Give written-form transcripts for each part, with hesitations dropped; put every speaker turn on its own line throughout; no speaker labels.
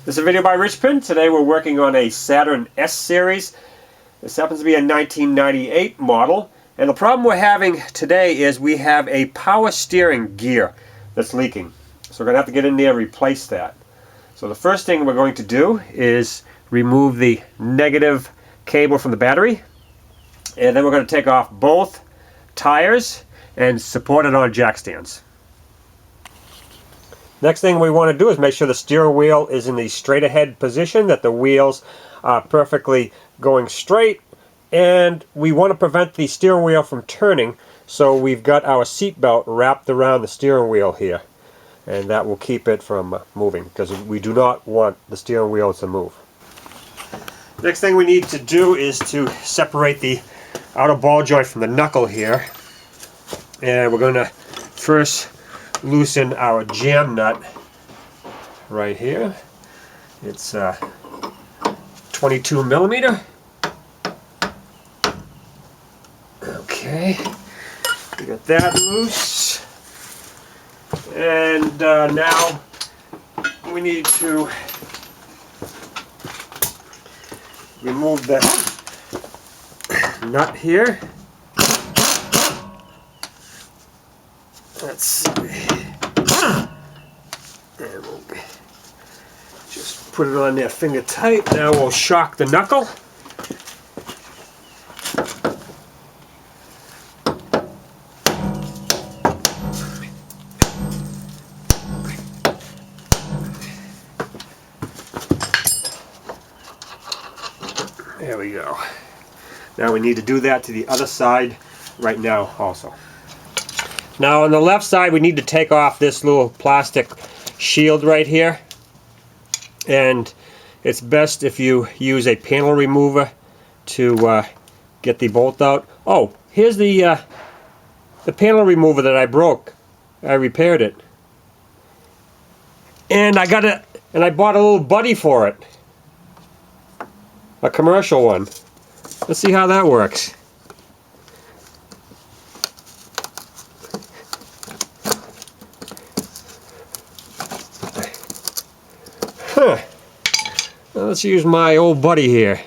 This is a video by Richmond. Today we're working on a Saturn S series. This happens to be a 1998 model. And the problem we're having today is we have a power steering gear that's leaking. So we're going to have to get in there and replace that. So the first thing we're going to do is remove the negative cable from the battery. And then we're going to take off both tires and support it on jack stands. Next thing we want to do is make sure the steering wheel is in the straight ahead position, that the wheels are perfectly going straight, and we want to prevent the steering wheel from turning, so we've got our seat belt wrapped around the steering wheel here, and that will keep it from moving, because we do not want the steering wheel to move. Next thing we need to do is to separate the outer ball joint from the knuckle here, and we're going to first loosen our jam nut right here. It's 22 millimeter. Okay, we got that loose, and now we need to remove the nut here. Let's see. And we'll just put it on there finger tight. Now we'll shock the knuckle. There we go. Now we need to do that to the other side right now also. Now on the left side we need to take off this little plastic shield right here, and it's best if you use a panel remover to get the bolt out. Oh, here's the panel remover that I broke. I repaired it, and I bought a little buddy for it, a commercial one. Let's see how that works. Huh. Now let's use my old buddy here.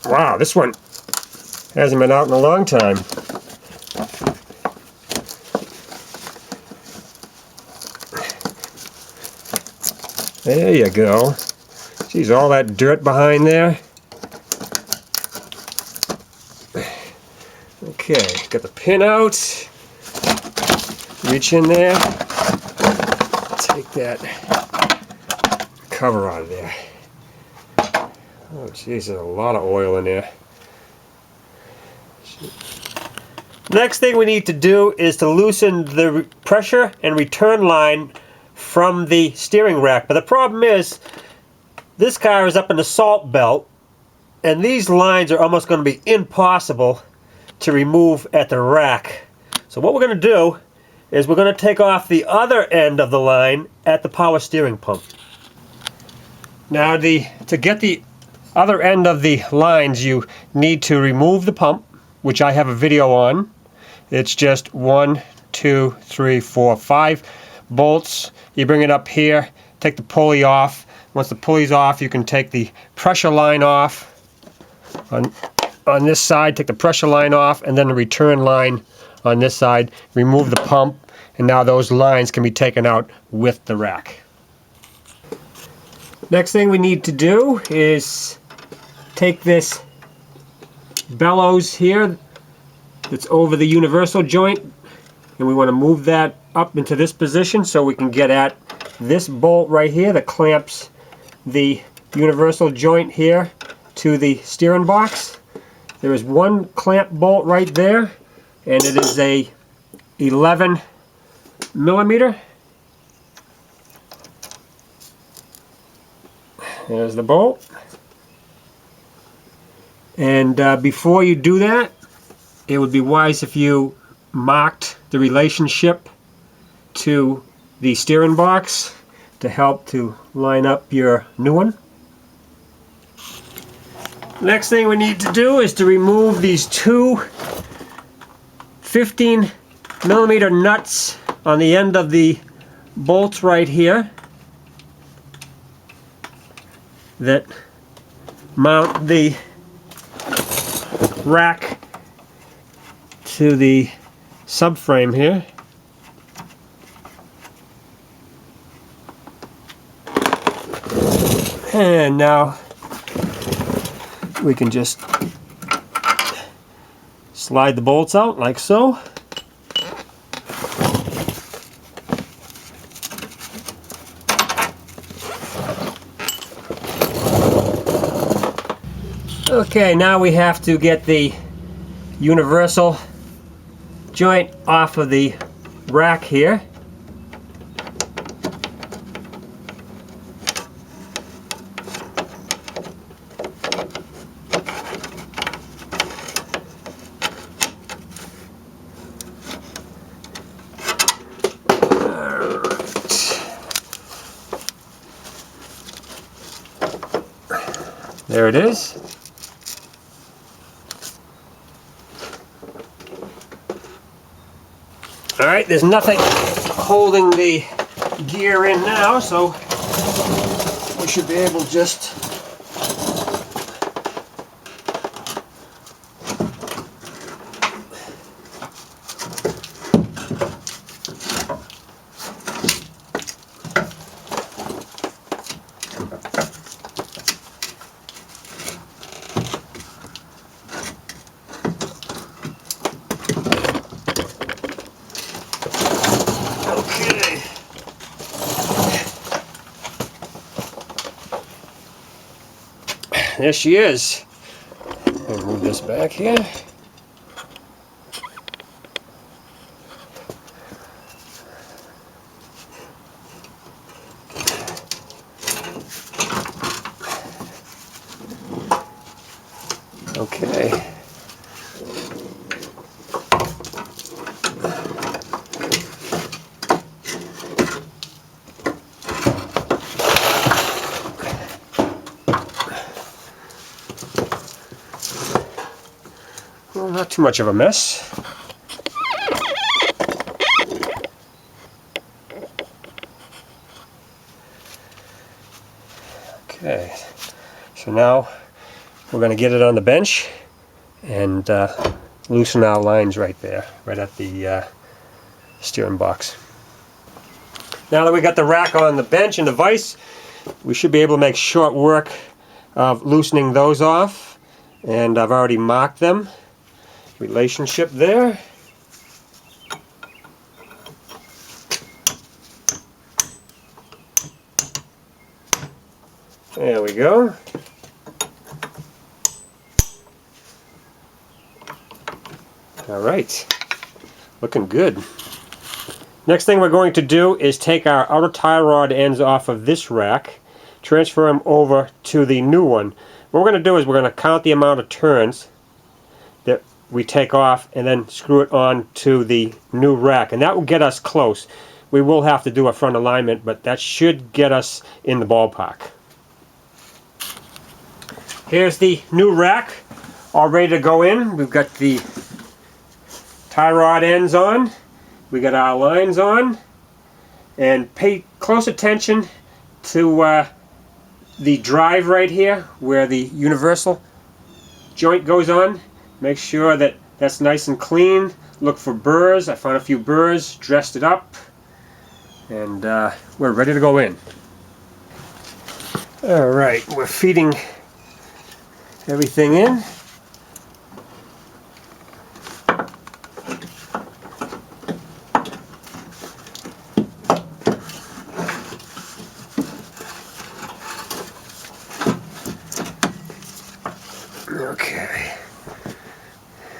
Wow, this one hasn't been out in a long time. There you go. Geez, all that dirt behind there. Okay, got the pin out. Reach in there. Take that cover out of there. Oh, geez, there's a lot of oil in there. Next thing we need to do is to loosen the pressure and return line from the steering rack. But the problem is, this car is up in the salt belt, and these lines are almost going to be impossible to remove at the rack. So what we're going to do is we're going to take off the other end of the line at the power steering pump. Now to get the other end of the lines, you need to remove the pump, which I have a video on. It's just 1, 2, 3, 4, 5 bolts. You bring it up here, take the pulley off. Once the pulley's off, you can take the pressure line off. On this side, take the pressure line off, and then the return line on this side. Remove the pump, and now those lines can be taken out with the rack. Next thing we need to do is take this bellows here that's over the universal joint, and we want to move that up into this position so we can get at this bolt right here that clamps the universal joint here to the steering box. There is one clamp bolt right there, and it is a 11 millimeter. There's the bolt. And before you do that, it would be wise if you marked the relationship to the steering box to help to line up your new one. Next thing we need to do is to remove these two 15mm nuts on the end of the bolts right here that mount the rack to the subframe here. And now we can just slide the bolts out like so. Okay, now we have to get the universal joint off of the rack here. There it is. Alright, there's nothing holding the gear in now, so we should be able to just there she is. I'll move this back here. Okay. Well, not too much of a mess. Okay, so now we're going to get it on the bench and loosen our lines right there, right at the steering box. Now that we got the rack on the bench and the vise, we should be able to make short work of loosening those off, and I've already marked them. Relationship there. There we go. All right, looking good. Next thing we're going to do is take our outer tie rod ends off of this rack, transfer them over to the new one. What we're going to do is we're going to count the amount of turns that we take off and then screw it on to the new rack, and that will get us close. We will have to do a front alignment, but that should get us in the ballpark. Here's the new rack all ready to go in. We've got the tie rod ends on, we got our lines on, and pay close attention to the drive right here where the universal joint goes on. Make sure that that's nice and clean. Look for burrs. I found a few burrs, dressed it up, and we're ready to go in. Alright, we're feeding everything in. Okay.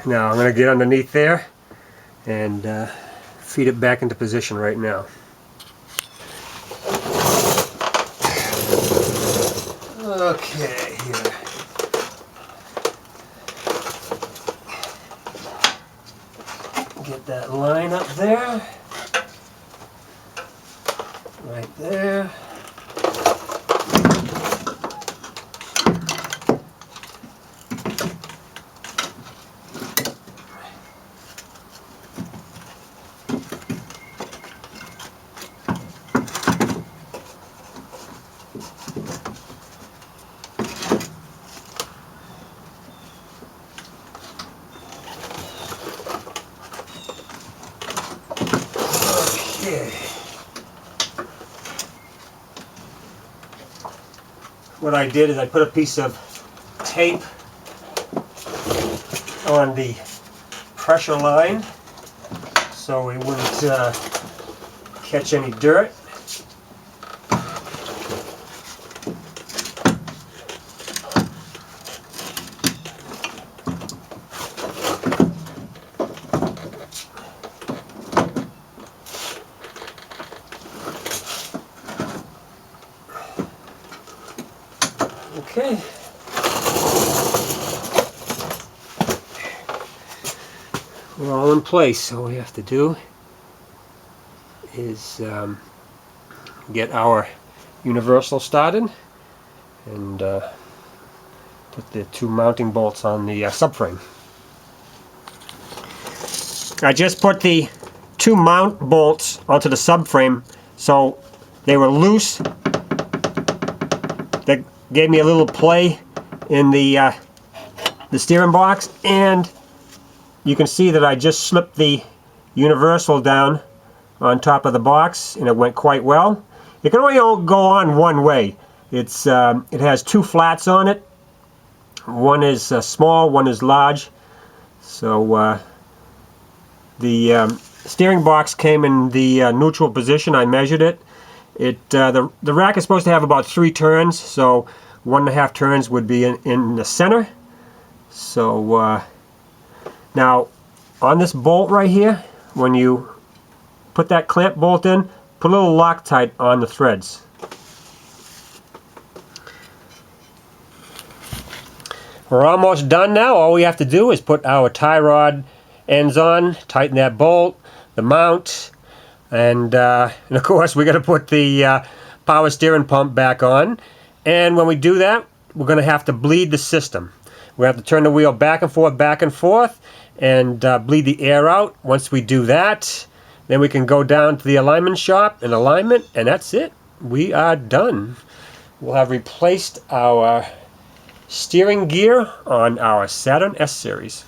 Now I'm going to get underneath there and feed it back into position right now. Okay, here. Get that line up there. Right there. Okay. What I did is I put a piece of tape on the pressure line so we wouldn't catch any dirt. Okay. We're all in place, so all we have to do is get our universal started and put the two mounting bolts on the subframe. I just put the two mount bolts onto the subframe so they were loose. That gave me a little play in the steering box, and you can see that I just slipped the universal down on top of the box and it went quite well. It can only go on one way. It has two flats on it. One is small, one is large. So the steering box came in the neutral position. I measured it. The rack is supposed to have about 3 turns, so 1.5 turns would be in the center. So now on this bolt right here, when you put that clamp bolt in, put a little Loctite on the threads. We're almost done now. All we have to do is put our tie rod ends on, tighten that bolt, the mount, and of course we're going to put the power steering pump back on. And when we do that, we're going to have to bleed the system. We have to turn the wheel back and forth, and bleed the air out. Once we do that, then we can go down to the alignment shop and alignment, and that's it. We are done. We'll have replaced our steering gear on our Saturn S Series.